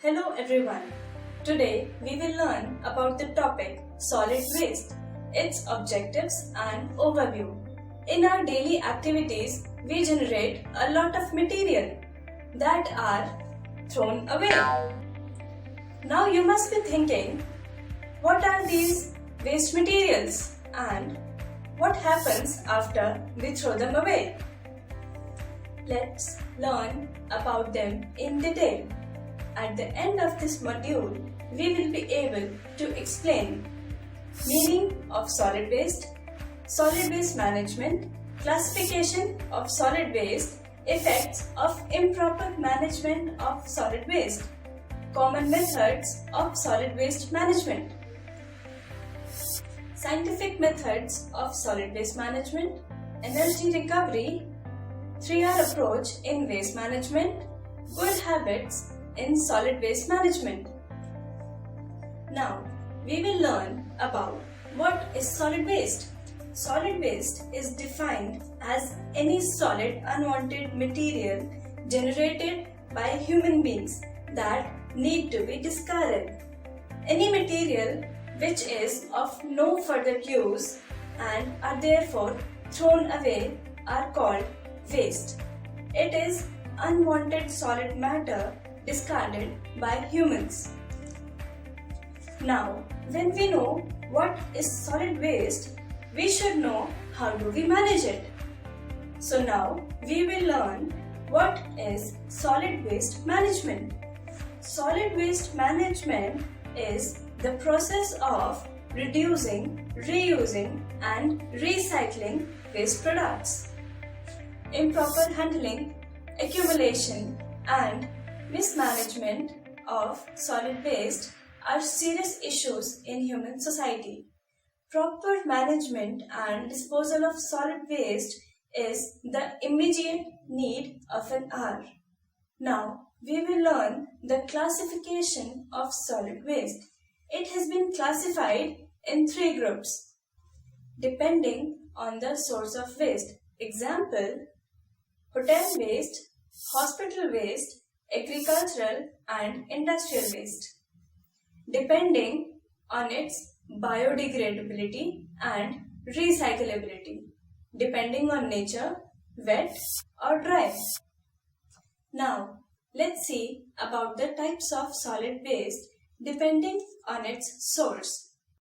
Hello everyone. Today we will learn about the topic solid waste, its objectives and overview. In our daily activities, we generate a lot of material that are thrown away. Now you must be thinking, what are these waste materials and what happens after we throw them away? Let's learn about them in detail. At the end of this module, we will be able to explain meaning of solid waste management, classification of solid waste, effects of improper management of solid waste, common methods of solid waste management, scientific methods of solid waste management, energy recovery, 3R approach in waste management, good habits in solid waste management. Now, we will learn about what is solid waste. Solid waste is defined as any solid unwanted material generated by human beings that need to be discarded. Any material which is of no further use and are therefore thrown away are called waste. It is unwanted solid matter discarded by humans. Now, when we know what is solid waste, we should know how do we manage it. So now, we will learn what is solid waste management. Solid waste management is the process of reducing, reusing and recycling waste products. Improper handling, accumulation and mismanagement of solid waste are serious issues in human society. Proper management and disposal of solid waste is the immediate need of an hour. Now, we will learn the classification of solid waste. It has been classified in 3 groups, depending on the source of waste. Example, hotel waste, hospital waste, agricultural and industrial waste, depending on its biodegradability and recyclability, depending on nature, wet or dry. Now, let's see about the types of solid waste depending on its source.